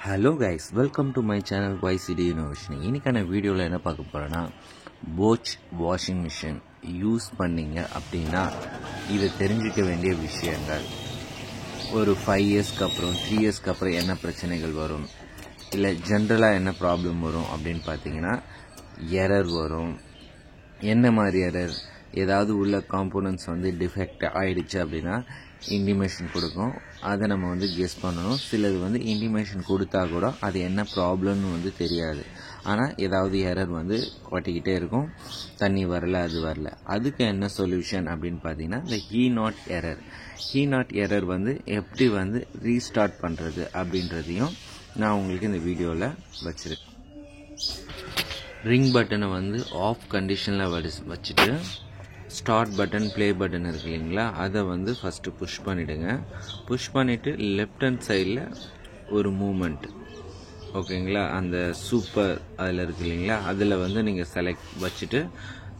Hello guys, welcome to my channel YCD Innovation. இன்னைக்கான வீடியோவில் என்ன பார்க்க போகிறேன்னா, போச் வாஷிங் மிஷின் யூஸ் பண்ணிங்க அப்படின்னா இது தெரிஞ்சிக்க வேண்டிய விஷயங்கள். ஒரு 5 இயர்ஸ்க்கு அப்புறம் 3 இயர்ஸ்க்கு அப்புறம் என்ன பிரச்சனைகள் வரும், இல்லை ஜென்ரலாக என்ன ப்ராப்ளம் வரும் அப்படின்னு பார்த்தீங்கன்னா, எரர் வரும். என்ன மாதிரி எரர்? ஏதாவது உள்ள காம்போனன்ட்ஸ் டிஃபெக்ட் ஆகிடுச்சு அப்படின்னா இன்டிமேஷன் கொடுக்கும். அதை நம்ம கெஸ் பண்ணணும். சிலது இன்டிமேஷன் கொடுத்தா கூட அது என்ன ப்ராப்ளம்னு தெரியாது. ஆனால் ஏதாவது எரர் காட்டிக்கிட்டே இருக்கும். தண்ணி வரல, அது வரல. அதுக்கு என்ன சொல்யூஷன் அப்படின்னு பார்த்தீங்கன்னா, இந்த ஹீநாட் எரர் எப்படி ரீஸ்டார்ட் பண்ணுறது அப்படின்றதையும் நான் உங்களுக்கு இந்த வீடியோவில் வச்சுருக்கேன். ரிங் பட்டனை ஆஃப் கண்டிஷனில் வச்சுட்டு ஸ்டார்ட் பட்டன், ப்ளே பட்டன் இருக்கு இல்லைங்களா, அதை ஃபஸ்ட்டு புஷ் பண்ணிவிடுங்க. புஷ் பண்ணிவிட்டு லெஃப்ட் ஹேண்ட் சைடில் ஒரு மூமெண்ட், ஓகேங்களா, அந்த சூப்பர் அதில் இருக்கு இல்லைங்களா, அதில் நீங்கள் செலக்ட் வச்சுட்டு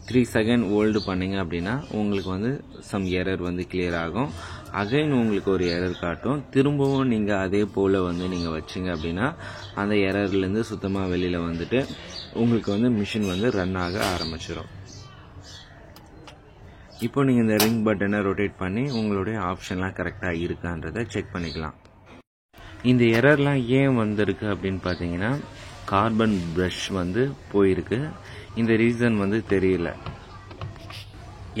3 செகண்ட் ஹோல்டு பண்ணிங்க அப்படின்னா உங்களுக்கு சம் எரர் கிளியர் ஆகும். அகைன் உங்களுக்கு ஒரு எரர் காட்டும். திரும்பவும் நீங்கள் அதே போல் நீங்கள் வச்சிங்க அப்படின்னா அந்த எரர்லேருந்து சுத்தமாக வெளியில் உங்களுக்கு மிஷின் ரன் ஆக ஆரம்பிச்சிடும். இப்போ நீங்கள் இந்த ரிங் பட்டனை ரொட்டேட் பண்ணி உங்களுடைய ஆப்ஷன்லாம் கரெக்டாக இருக்கான்றதை செக் பண்ணிக்கலாம். இந்த எரர்லாம் ஏன் வந்திருக்கு அப்படின்னு பார்த்தீங்கன்னா, கார்பன் ப்ரஷ் போயிருக்கு. இந்த ரீசன் தெரியல.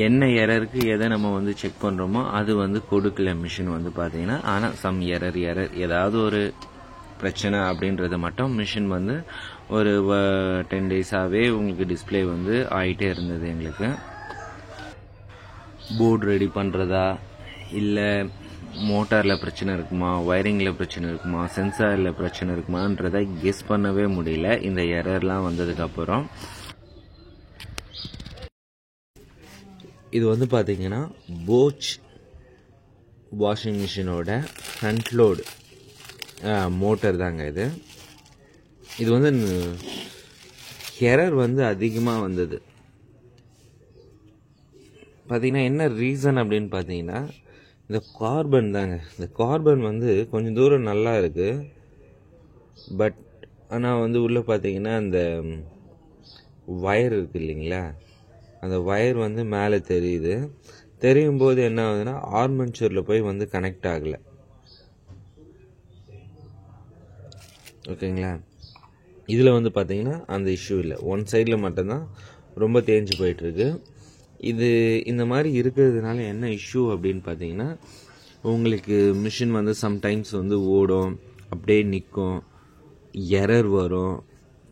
என்ன எரருக்கு எதை நம்ம செக் பண்ணுறோமோ அது கொடுக்கல மிஷின் பார்த்தீங்கன்னா. ஆனால் சம் எரர் ஏதாவது ஒரு பிரச்சனை அப்படின்றத மட்டும் மிஷின் ஒரு 10 டேஸாகவே உங்களுக்கு டிஸ்பிளே ஆகிட்டே இருந்தது. எங்களுக்கு போர்டு ரெடி பண்ணுறதா, இல்லை மோட்டாரில் பிரச்சனை இருக்குமா, ஒயரிங்கில் பிரச்சனை இருக்குமா, சென்சாரில் பிரச்சனை இருக்குமான்றதை கெஸ் பண்ணவே முடியல இந்த எரர்லாம் வந்ததுக்கப்புறம். இது பார்த்தீங்கன்னா போச் வாஷிங் மிஷினோட ஃப்ரண்ட் லோடு மோட்டர் தாங்க இது. இது எரர் அதிகமாக வந்தது. பார்த்தீங்கன்னா என்ன ரீசன் அப்படின்னு பார்த்தீங்கன்னா, இந்த கார்பன் தாங்க. இந்த கார்பன் கொஞ்சம் தூரம் நல்லா இருக்குது. பட் ஆனால் உள்ளே பார்த்தீங்கன்னா அந்த வயர் இருக்குது இல்லைங்களா, அந்த வயர் மேலே தெரியுது. தெரியும் போது என்ன ஆகுதுன்னா, ஆர்மெச்சூரில் போய் கனெக்ட் ஆகலை. ஓகேங்களா, இதில் பார்த்தீங்கன்னா அந்த இஷ்யூ இல்லை. ஒன் சைடில் மட்டும்தான் ரொம்ப தேஞ்சு போயிட்டுருக்கு. இது இந்த மாதிரி இருக்கிறதுனால என்ன இஷ்யூ அப்படின்னு பார்த்தீங்கன்னா, உங்களுக்கு மிஷின் சம்டைம்ஸ் ஓடும், அப்படியே நிற்கும், எரர் வரும்,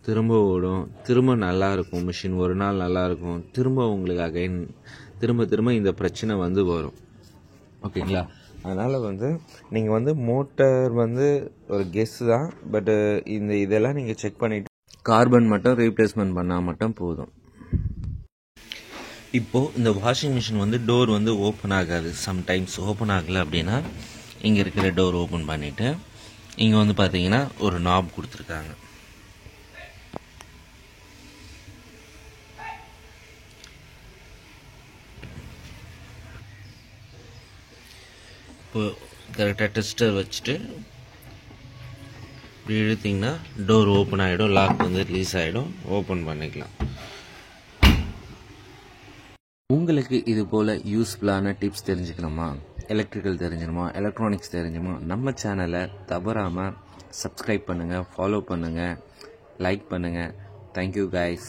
திரும்ப ஓடும், திரும்ப நல்லாயிருக்கும். மிஷின் ஒரு நாள் நல்லாயிருக்கும், திரும்ப உங்களுக்கு அகைன் திரும்ப இந்த பிரச்சனை வரும். ஓகேங்களா, அதனால் நீங்கள் மோட்டார் ஒரு கெஸ் தான். பட்டு இதெல்லாம் நீங்கள் செக் பண்ணிவிட்டு கார்பன் மட்டும் ரீப்ளேஸ்மெண்ட் பண்ணால் மட்டும் போதும். இப்போது இந்த வாஷிங் மிஷின் டோர் ஓப்பன் ஆகாது. சம்டைம்ஸ் ஓப்பன் ஆகலை அப்படின்னா இங்கே இருக்கிற டோர் ஓப்பன் பண்ணிவிட்டு இங்கே பார்த்தீங்கன்னா ஒரு நாப் கொடுத்துருக்காங்க. இப்போ கரெக்டாக டெஸ்டர் வச்சுட்டு இப்படி இழுத்திங்கன்னா டோர் ஓப்பன் ஆகிடும், லாக் ரிலீஸ் ஆகிடும், ஓப்பன் பண்ணிக்கலாம். உங்களுக்கு இது போல் யூஸ்ஃபுல்லான டிப்ஸ் தெரிஞ்சுக்கணுமா, எலக்ட்ரிக்கல் தெரிஞ்சுக்கணுமா, எலக்ட்ரானிக்ஸ் தெரிஞ்சுமா, நம்ம சேனலை தவறாமல் சப்ஸ்கிரைப் பண்ணுங்கள், ஃபாலோ பண்ணுங்கள், லைக் பண்ணுங்கள். Thank you guys.